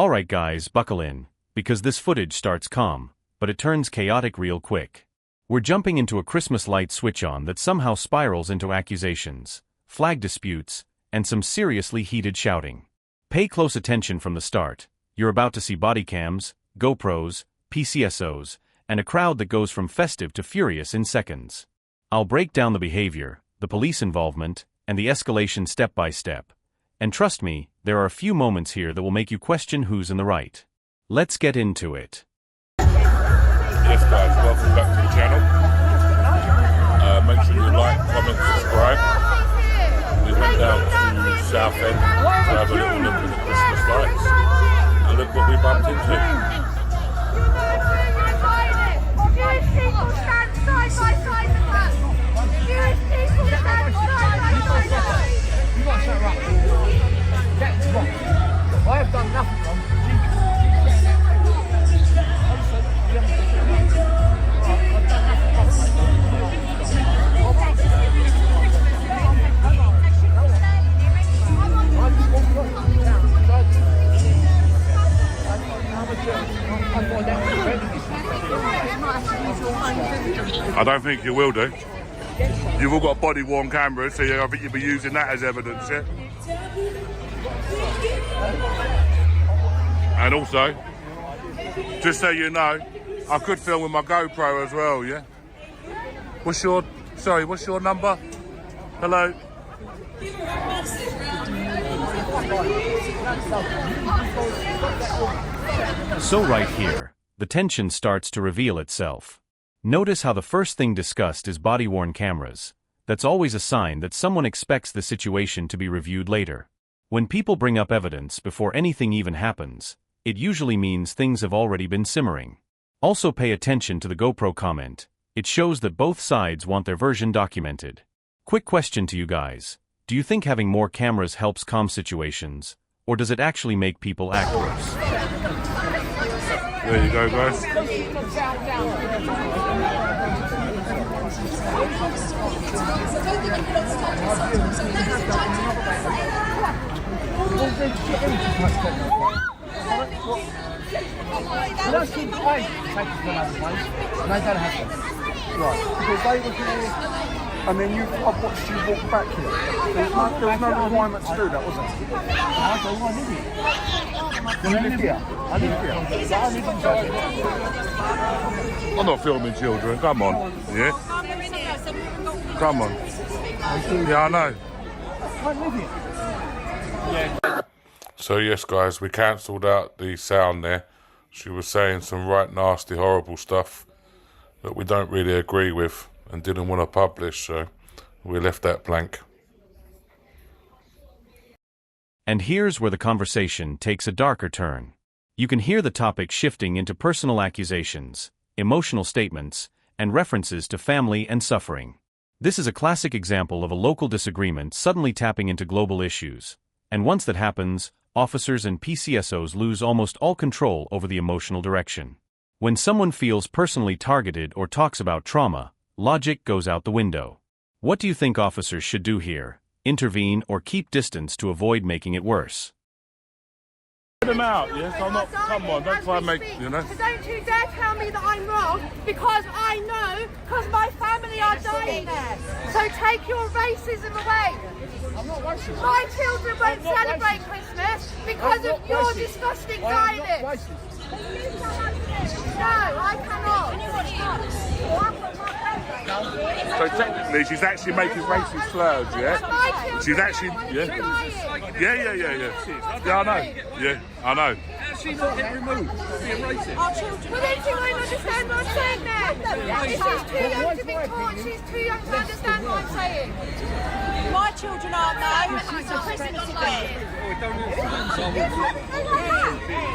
Alright guys, buckle in, because this footage starts calm, but it turns chaotic real quick. We're jumping into a Christmas light switch-on that somehow spirals into accusations, flag disputes, and some seriously heated shouting. Pay close attention from the start. You're about to see body cams, GoPros, PCSOs, and a crowd that goes from festive to furious in seconds. I'll break down the behavior, the police involvement, and the escalation step by step. And trust me, there are a few moments here that will make you question who's in the right. Let's get into it. Yes guys, welcome back to the channel. Make sure you like, comment, subscribe. We went down to Southend to have a little look at the Christmas lights. And look what we bumped into. Jewish people stand side by side with us. Jewish people stand side by side. You got to shut up. That's wrong. I have done nothing wrong. I don't think you will do. You've all got body-worn cameras, so I think you'll be using that as evidence, yeah? And also, just so you know, I could film with my GoPro as well, yeah? What's your number? Hello? So right here, the tension starts to reveal itself. Notice how the first thing discussed is body-worn cameras. That's always a sign that someone expects the situation to be reviewed later. When people bring up evidence before anything even happens, it usually means things have already been simmering. Also pay attention to the GoPro comment. It shows that both sides want their version documented. Quick question to you guys. Do you think having more cameras helps calm situations, or does it actually make people act worse? There you go, guys. And then I've watched you walk back here. There was no requirement to do that, was there? You live here. I live here. I'm not filming children, come on. Yeah? Come on. Yeah, I know. I live here. So yes guys, we cancelled out the sound there. She was saying some right nasty, horrible stuff that we don't really agree with and didn't want to publish, so we left that blank. And here's where the conversation takes a darker turn. You can hear the topic shifting into personal accusations, emotional statements, and references to family and suffering. This is a classic example of a local disagreement suddenly tapping into global issues. And once that happens, officers and PCSOs lose almost all control over the emotional direction. When someone feels personally targeted or talks about trauma, logic goes out the window. What do you think officers should do here? Intervene or keep distance to avoid making it worse? Put them out, yes? I'm not, come on, don't try and make, you know. Don't you dare tell me that I'm wrong, because I know, because my family are dying there. So take your racism away. I'm not racist. My children won't celebrate Christmas because of your disgusting violence. No, I cannot. So technically she's actually making racist slurs, yeah? She's actually, yeah? Yeah. Yeah, I know. Yeah, I know. She's not get removed. Being racist. Well, then she won't understand what I'm saying there. She's too young to be taught. She's too young to understand what I'm saying. My children aren't though. It's a Christmas event.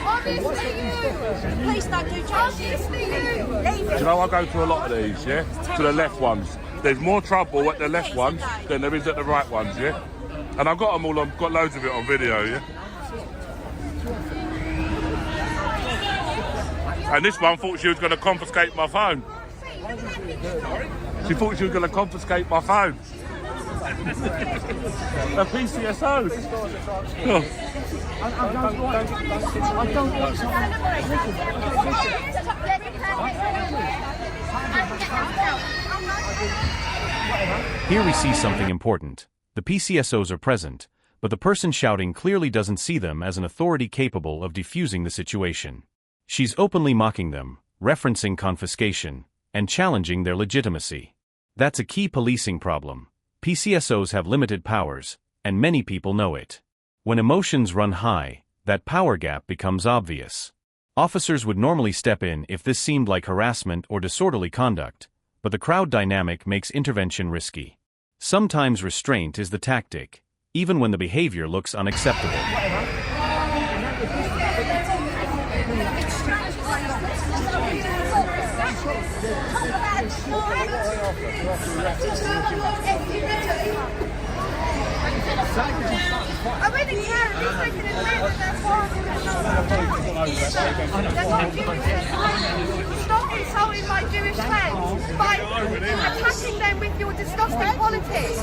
Obviously you. Please don't do Obviously you. Do you know I go to a lot of these, yeah? To the left ones. There's more trouble at the left ones than there is at the right ones, yeah? And I've got them all, I've got loads of it on video, yeah? And this one thought she was going to confiscate my phone. She thought she was going to confiscate my phone. A PCSO. I don't want Here we see something important. The PCSOs are present, but the person shouting clearly doesn't see them as an authority capable of defusing the situation. She's openly mocking them, referencing confiscation, and challenging their legitimacy. That's a key policing problem. PCSOs have limited powers, and many people know it. When emotions run high, that power gap becomes obvious. Officers would normally step in if this seemed like harassment or disorderly conduct, but the crowd dynamic makes intervention risky. Sometimes restraint is the tactic, even when the behavior looks unacceptable. I really care if he's taking a minute with their Stop insulting my Jewish friends by attacking them with your disgusting politics.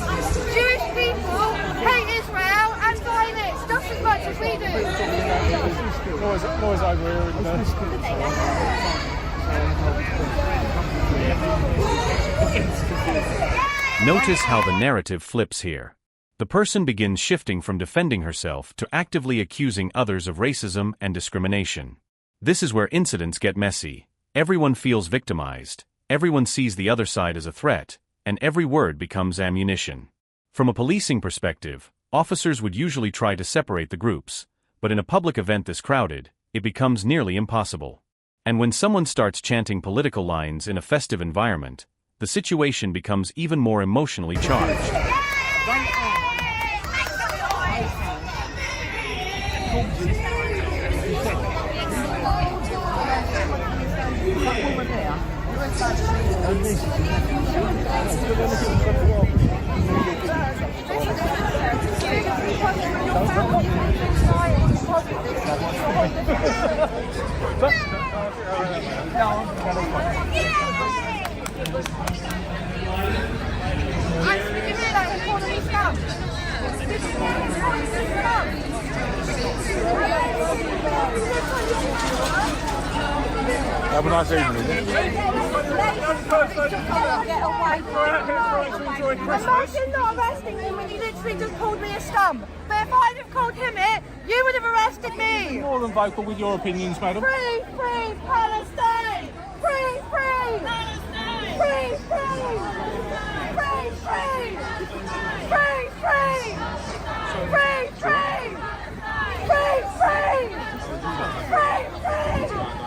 Jewish people hate Israel and Zionists just as much as we do. Noise over here. Notice how the narrative flips here. The person begins shifting from defending herself to actively accusing others of racism and discrimination. This is where incidents get messy. Everyone feels victimized, everyone sees the other side as a threat, and every word becomes ammunition. From a policing perspective, officers would usually try to separate the groups, but in a public event this crowded, it becomes nearly impossible. And when someone starts chanting political lines in a festive environment, the situation becomes even more emotionally charged. Have a nice evening. Imagine not arresting him when you literally just called me a scum. But if I'd have called him it, you would have arrested me. More than vocal with your opinions, madam. Free, free Palestine! Free, free! Palestine! Free, free! Free, free! Free, free! Free, free! Free, free! Free, free!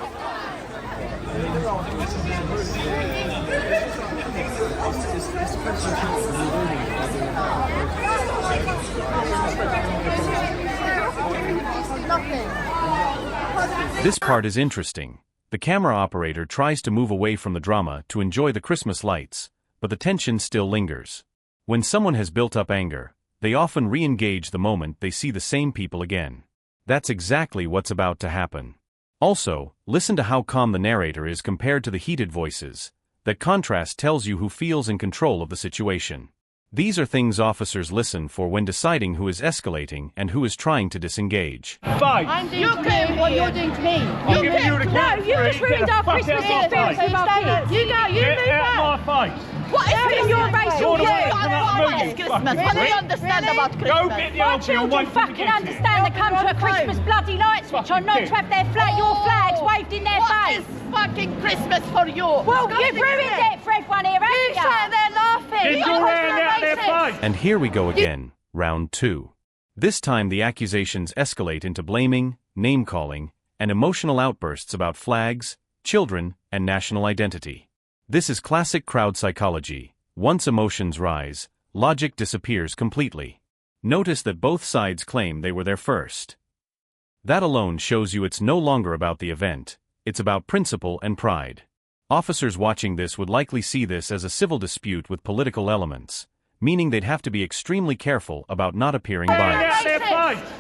This part is interesting. The camera operator tries to move away from the drama to enjoy the Christmas lights, but the tension still lingers. When someone has built up anger, they often re-engage the moment they see the same people again. That's exactly what's about to happen. Also, listen to how calm the narrator is compared to the heated voices. That contrast tells you who feels in control of the situation. These are things officers listen for when deciding who is escalating and who is trying to disengage. Fight! I'm doing to me what you're doing to me. I'm giving you the No, you just ruined our Christmas experience with our kids. You go, you move Out back. my face! What is in your racial All the way view? from that What movie, is you Christmas? fucking What do you prick. understand about Go Christmas? get the My auntie and children wait for the fucking kids. understand they come to a Christmas bloody lights switch on, not to have their your flags waved in their face. Fucking Christmas for you. Well, you've ruined it for everyone here, haven't you? sat there laughing. Get your hand out their face! And here we go again, round 2. This time the accusations escalate into blaming, name-calling, and emotional outbursts about flags, children, and national identity. This is classic crowd psychology. Once emotions rise, logic disappears completely. Notice that both sides claim they were there first. That alone shows you it's no longer about the event, it's about principle and pride. Officers watching this would likely see this as a civil dispute with political elements, meaning they'd have to be extremely careful about not appearing biased. Out their face!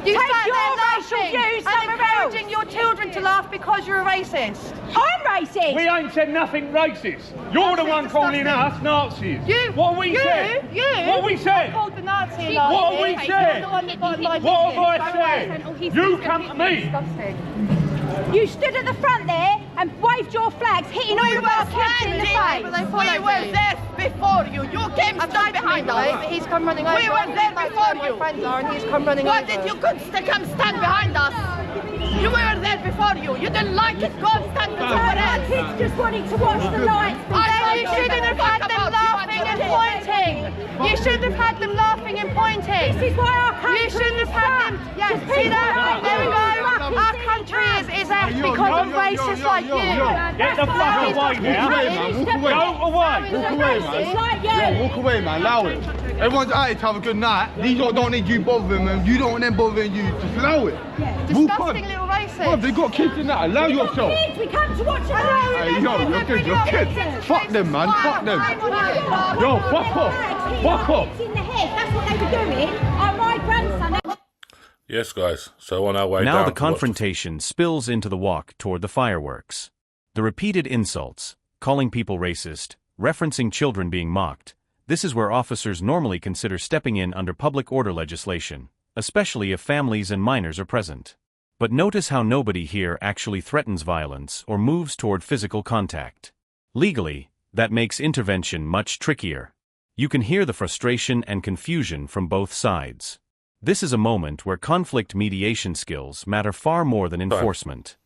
You Take sat your there racial laughing views and somewhere encouraging your children to laugh because you're a racist. I'm racist. We ain't said nothing racist. You're the one calling us Nazis. What we said? What we said? I called the Nazi a Nazi. What have we said? You're the one that got in my What have business. I said? You come to me. Disgusting. You stood at the front there and waved your flags, hitting all of our kids in the face. We were there before you. You came stand behind us. But he's come running over. We were there before my you. friends are, and he's come running Why over. did you come stand behind us? You were there before you. You didn't like it. Go and stand somewhere Our else. kids just wanted to watch the lights. Then you shouldn't have had them laughing and pointing. You shouldn't have had them laughing and pointing. This is why our country You shouldn't have had them. Yeah, see that? There we go. Our country is left because of racists like you. Get the fuck away now. Go away. Walk away, man. Yeah, walk away, man. Allow it. Everyone's out here to have a good night. These lot don't need you bothering them. You don't want them bothering you. Just allow it. Disgusting little racist. Bro, they got kids in that. Allow yourself. Kids, we come to watch Hey, yo, you're kids. Fuck them, man. Fuck them. Yo, fuck off. Fuck off. in the head. That's what they were doing. My grandson. Yes, guys. So on our way Now down the to watch confrontation spills into the walk toward the fireworks. The repeated insults, calling people racist, referencing children being mocked, this is where officers normally consider stepping in under public order legislation, especially if families and minors are present. But notice how nobody here actually threatens violence or moves toward physical contact. Legally, that makes intervention much trickier. You can hear the frustration and confusion from both sides. This is a moment where conflict mediation skills matter far more than enforcement.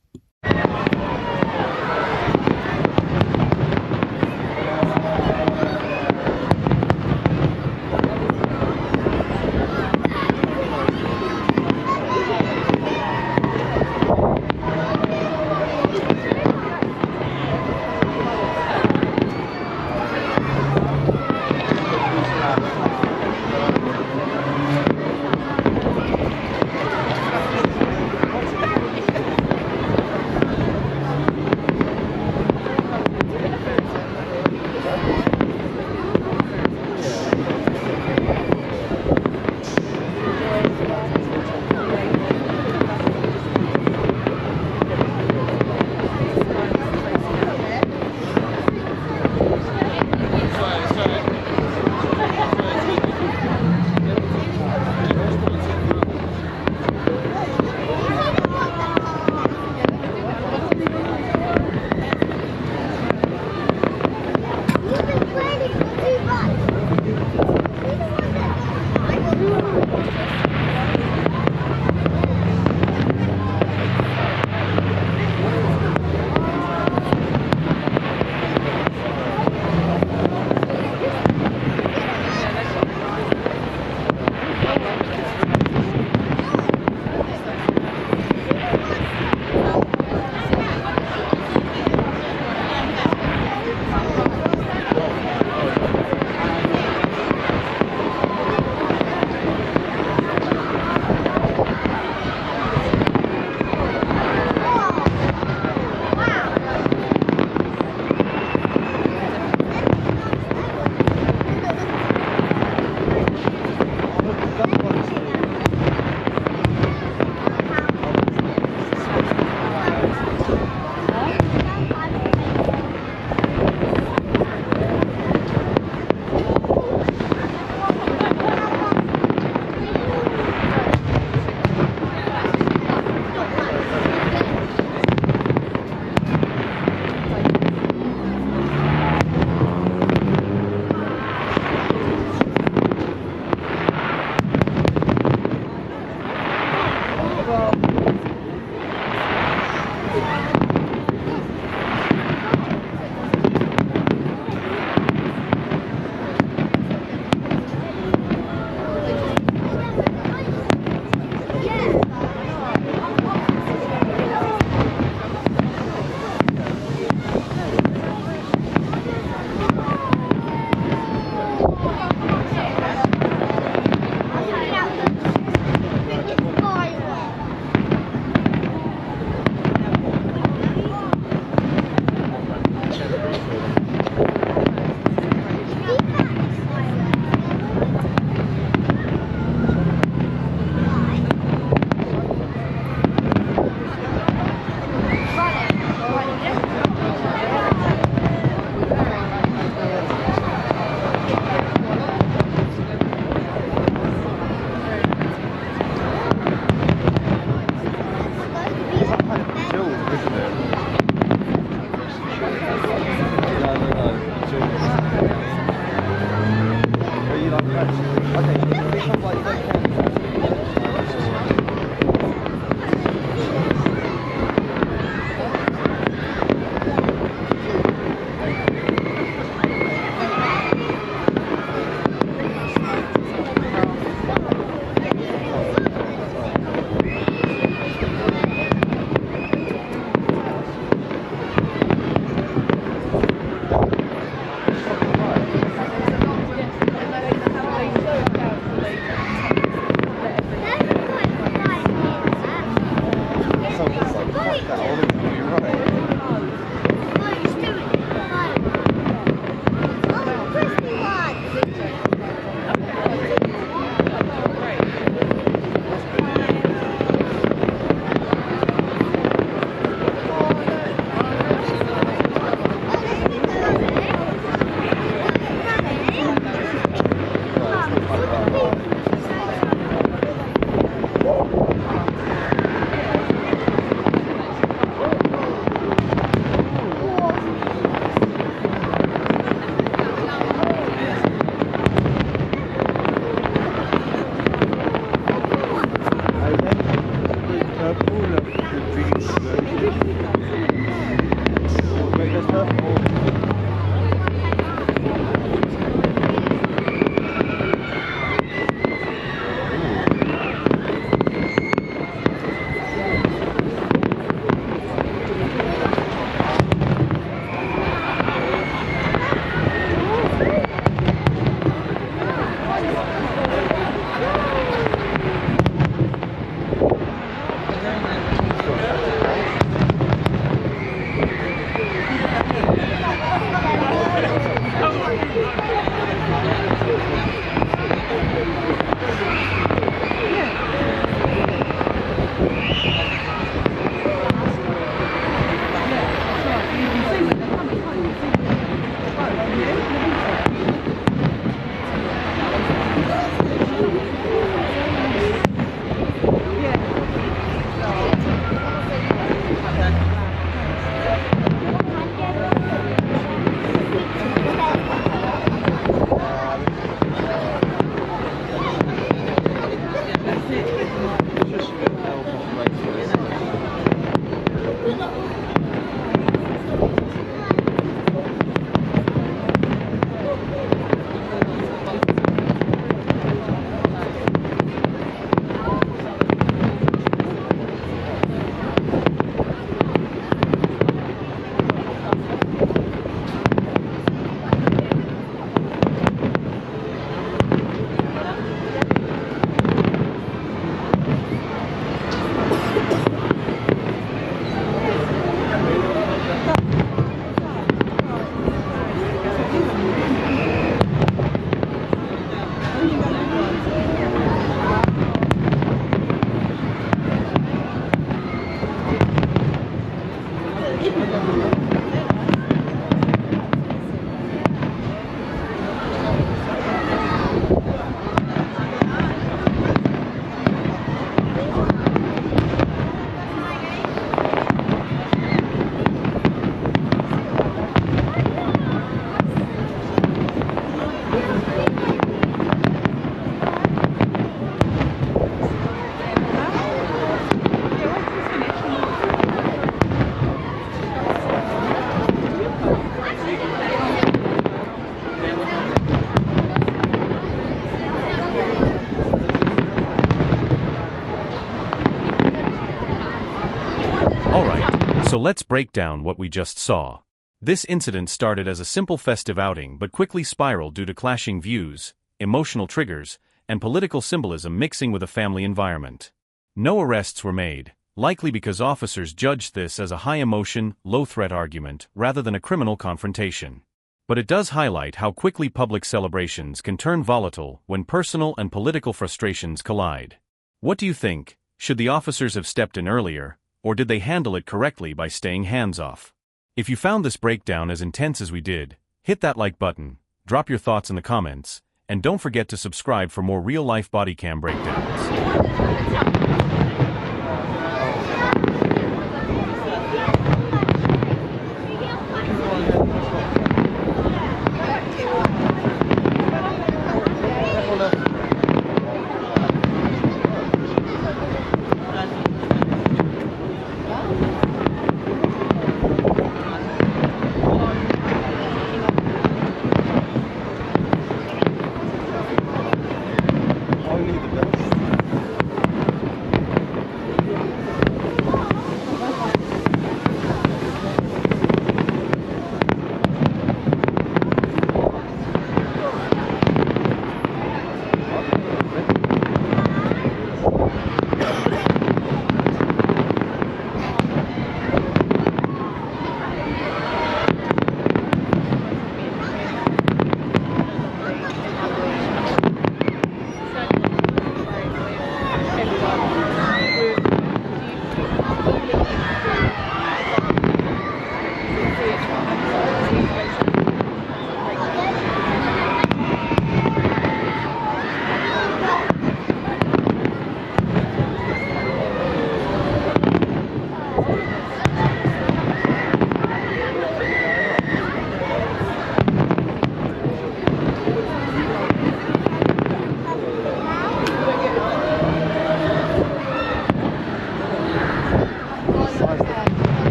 So let's break down what we just saw. This incident started as a simple festive outing but quickly spiraled due to clashing views, emotional triggers, and political symbolism mixing with a family environment. No arrests were made, likely because officers judged this as a high-emotion, low-threat argument rather than a criminal confrontation. But it does highlight how quickly public celebrations can turn volatile when personal and political frustrations collide. What do you think? Should the officers have stepped in earlier, or did they handle it correctly by staying hands-off? If you found this breakdown as intense as we did, hit that like button, drop your thoughts in the comments, and don't forget to subscribe for more real-life body cam breakdowns.